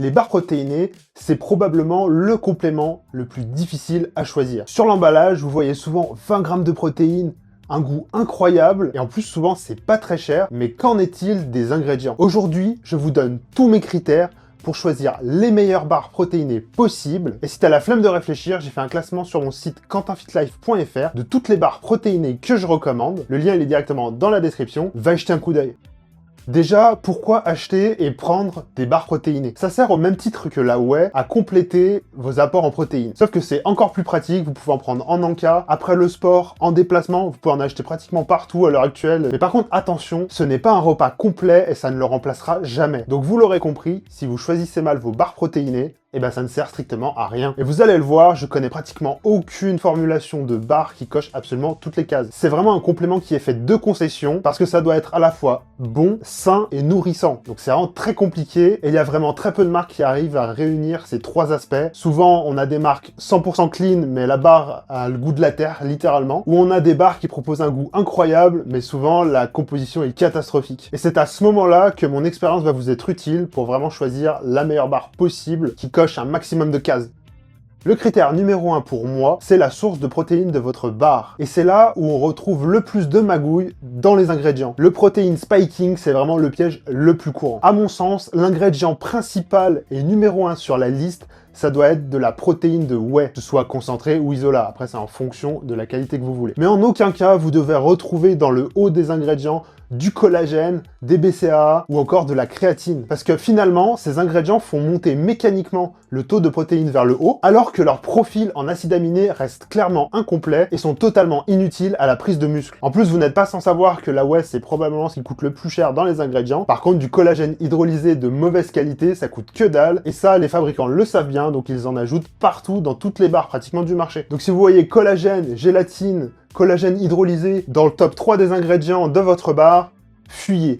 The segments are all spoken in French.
Les barres protéinées, c'est probablement le complément le plus difficile à choisir. Sur l'emballage, vous voyez souvent 20 grammes de protéines, un goût incroyable, et en plus souvent c'est pas très cher, mais qu'en est-il des ingrédients? Aujourd'hui, je vous donne tous mes critères pour choisir les meilleures barres protéinées possibles, et si t'as la flemme de réfléchir, j'ai fait un classement sur mon site quentinfitlife.fr de toutes les barres protéinées que je recommande, le lien il est directement dans la description, va y jeter un coup d'œil. Déjà, pourquoi acheter et prendre des barres protéinées? Ça sert au même titre que la whey à compléter vos apports en protéines. Sauf que c'est encore plus pratique, vous pouvez en prendre en encas, après le sport, en déplacement, vous pouvez en acheter pratiquement partout à l'heure actuelle. Mais par contre, attention, ce n'est pas un repas complet et ça ne le remplacera jamais. Donc vous l'aurez compris, si vous choisissez mal vos barres protéinées, eh ben ça ne sert strictement à rien. Et vous allez le voir, je connais pratiquement aucune formulation de barre qui coche absolument toutes les cases. C'est vraiment un complément qui est fait de concessions, parce que ça doit être à la fois bon, sain et nourrissant. Donc c'est vraiment très compliqué, et il y a vraiment très peu de marques qui arrivent à réunir ces trois aspects. Souvent, on a des marques 100% clean, mais la barre a le goût de la terre, littéralement. Ou on a des barres qui proposent un goût incroyable, mais souvent la composition est catastrophique. Et c'est à ce moment-là que mon expérience va vous être utile pour vraiment choisir la meilleure barre possible, qui coche un maximum de cases. Le critère numéro 1 pour moi, c'est la source de protéines de votre barre. Et c'est là où on retrouve le plus de magouilles dans les ingrédients. Le protein spiking, c'est vraiment le piège le plus courant. À mon sens, l'ingrédient principal et numéro 1 sur la liste, ça doit être de la protéine de whey, que ce soit concentré ou isolat. Après, c'est en fonction de la qualité que vous voulez. Mais en aucun cas, vous devez retrouver dans le haut des ingrédients du collagène, des BCAA ou encore de la créatine. Parce que finalement, ces ingrédients font monter mécaniquement le taux de protéines vers le haut, alors que leur profil en acides aminés reste clairement incomplet et sont totalement inutiles à la prise de muscle. En plus, vous n'êtes pas sans savoir que la whey, c'est probablement ce qui coûte le plus cher dans les ingrédients. Par contre, du collagène hydrolysé de mauvaise qualité, ça coûte que dalle. Et ça, les fabricants le savent bien, donc ils en ajoutent partout dans toutes les barres pratiquement du marché. Donc si vous voyez collagène, gélatine, collagène hydrolysé dans le top 3 des ingrédients de votre barre, fuyez.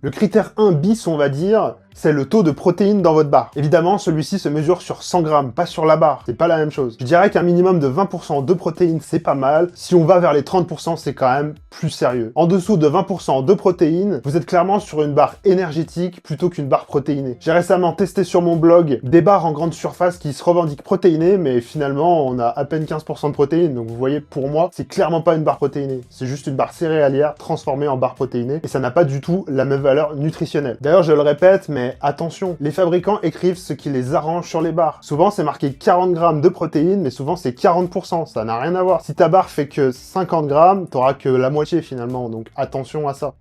Le critère 1 bis, on va dire, c'est le taux de protéines dans votre barre. Évidemment, celui-ci se mesure sur 100 grammes, pas sur la barre. C'est pas la même chose. Je dirais qu'un minimum de 20% de protéines, c'est pas mal. Si on va vers les 30%, c'est quand même plus sérieux. En dessous de 20% de protéines, vous êtes clairement sur une barre énergétique plutôt qu'une barre protéinée. J'ai récemment testé sur mon blog des barres en grande surface qui se revendiquent protéinées, mais finalement, on a à peine 15% de protéines. Donc vous voyez, pour moi, c'est clairement pas une barre protéinée. C'est juste une barre céréalière transformée en barre protéinée, et ça n'a pas du tout la même valeur nutritionnelle. D'ailleurs, je le répète, mais attention, les fabricants écrivent ce qui les arrange sur les barres. Souvent, c'est marqué 40 grammes de protéines, mais souvent, c'est 40%. Ça n'a rien à voir. Si ta barre fait que 50 grammes, t'auras que la moitié finalement, donc attention à ça.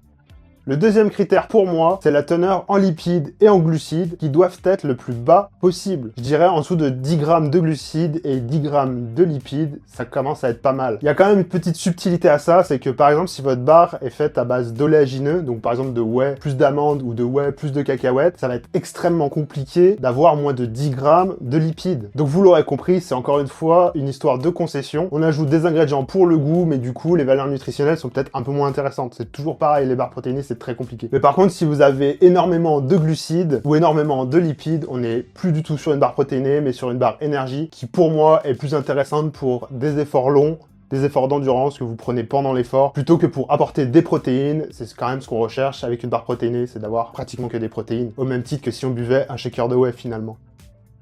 Le deuxième critère pour moi, c'est la teneur en lipides et en glucides qui doivent être le plus bas possible. Je dirais en dessous de 10 grammes de glucides et 10 grammes de lipides, ça commence à être pas mal. Il y a quand même une petite subtilité à ça, c'est que par exemple si votre barre est faite à base d'oléagineux, donc par exemple de whey plus d'amandes ou de whey plus de cacahuètes, ça va être extrêmement compliqué d'avoir moins de 10 grammes de lipides. Donc vous l'aurez compris, c'est encore une fois une histoire de concession. On ajoute des ingrédients pour le goût, mais du coup les valeurs nutritionnelles sont peut-être un peu moins intéressantes. C'est toujours pareil, les barres protéinées, c'est très compliqué. Mais par contre, si vous avez énormément de glucides ou énormément de lipides, on n'est plus du tout sur une barre protéinée, mais sur une barre énergie qui, pour moi, est plus intéressante pour des efforts longs, des efforts d'endurance que vous prenez pendant l'effort, plutôt que pour apporter des protéines. C'est quand même ce qu'on recherche avec une barre protéinée, c'est d'avoir pratiquement que des protéines, au même titre que si on buvait un shaker de whey finalement.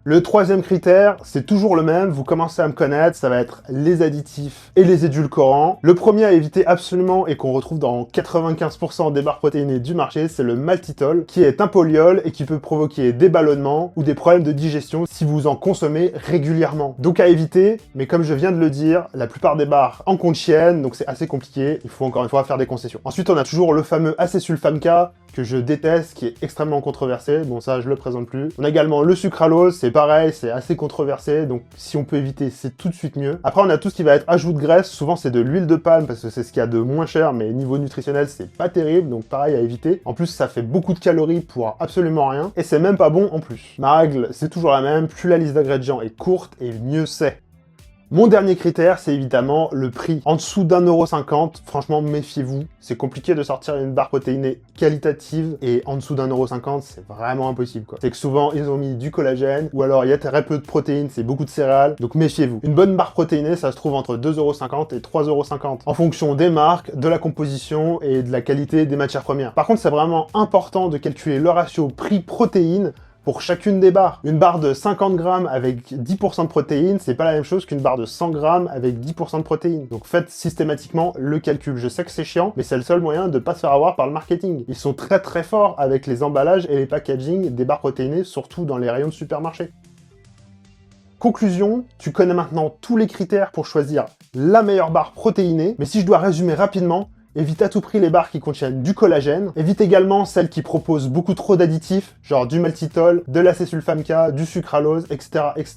Le troisième critère, c'est toujours le même, vous commencez à me connaître, ça va être les additifs et les édulcorants. Le premier à éviter absolument et qu'on retrouve dans 95% des barres protéinées du marché, c'est le maltitol, qui est un polyol et qui peut provoquer des ballonnements ou des problèmes de digestion si vous en consommez régulièrement. Donc à éviter, mais comme je viens de le dire, la plupart des barres en contiennent, donc c'est assez compliqué, il faut encore une fois faire des concessions. Ensuite, on a toujours le fameux acésulfame-K, que je déteste, qui est extrêmement controversé. Bon, ça, je le présente plus. On a également le sucralose, c'est pareil, c'est assez controversé, donc si on peut éviter, c'est tout de suite mieux. Après, on a tout ce qui va être ajout de graisse. Souvent, c'est de l'huile de palme, parce que c'est ce qu'il y a de moins cher, mais niveau nutritionnel, c'est pas terrible, donc pareil à éviter. En plus, ça fait beaucoup de calories pour absolument rien, et c'est même pas bon en plus. Ma règle, c'est toujours la même, plus la liste d'ingrédients est courte, et mieux c'est. Mon dernier critère, c'est évidemment le prix. En dessous d'1,50 €, franchement, méfiez-vous. C'est compliqué de sortir une barre protéinée qualitative, et en dessous d'1,50 €, c'est vraiment impossible, quoi. C'est que souvent, ils ont mis du collagène, ou alors il y a très peu de protéines, c'est beaucoup de céréales, donc méfiez-vous. Une bonne barre protéinée, ça se trouve entre 2,50 € et 3,50 €, en fonction des marques, de la composition et de la qualité des matières premières. Par contre, c'est vraiment important de calculer le ratio prix-protéine pour chacune des barres. Une barre de 50 grammes avec 10% de protéines, c'est pas la même chose qu'une barre de 100 grammes avec 10% de protéines. Donc faites systématiquement le calcul. Je sais que c'est chiant, mais c'est le seul moyen de pas se faire avoir par le marketing. Ils sont très très forts avec les emballages et les packaging des barres protéinées, surtout dans les rayons de supermarché. Conclusion, tu connais maintenant tous les critères pour choisir la meilleure barre protéinée, mais si je dois résumer rapidement, évite à tout prix les barres qui contiennent du collagène. Évite également celles qui proposent beaucoup trop d'additifs, genre du maltitol, de l'acésulfame K, du sucralose, etc., etc.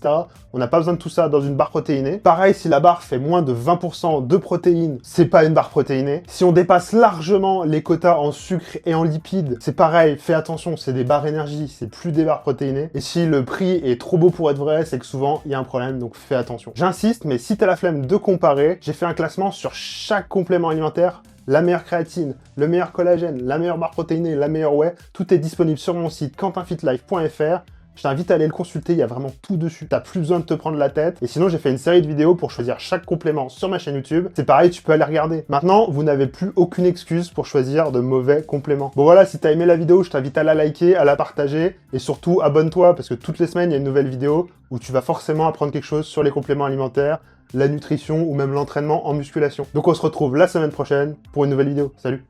On n'a pas besoin de tout ça dans une barre protéinée. Pareil, si la barre fait moins de 20% de protéines, c'est pas une barre protéinée. Si on dépasse largement les quotas en sucre et en lipides, c'est pareil, fais attention, c'est des barres énergie, c'est plus des barres protéinées. Et si le prix est trop beau pour être vrai, c'est que souvent, il y a un problème, donc fais attention. J'insiste, mais si t'as la flemme de comparer, j'ai fait un classement sur chaque complément alimentaire, la meilleure créatine, le meilleur collagène, la meilleure barre protéinée, la meilleure whey, tout est disponible sur mon site quentinfitlife.fr. Je t'invite à aller le consulter, il y a vraiment tout dessus. T'as plus besoin de te prendre la tête. Et sinon, j'ai fait une série de vidéos pour choisir chaque complément sur ma chaîne YouTube. C'est pareil, tu peux aller regarder. Maintenant, vous n'avez plus aucune excuse pour choisir de mauvais compléments. Bon voilà, si t'as aimé la vidéo, je t'invite à la liker, à la partager. Et surtout, abonne-toi, parce que toutes les semaines, il y a une nouvelle vidéo où tu vas forcément apprendre quelque chose sur les compléments alimentaires, la nutrition ou même l'entraînement en musculation. Donc on se retrouve la semaine prochaine pour une nouvelle vidéo. Salut!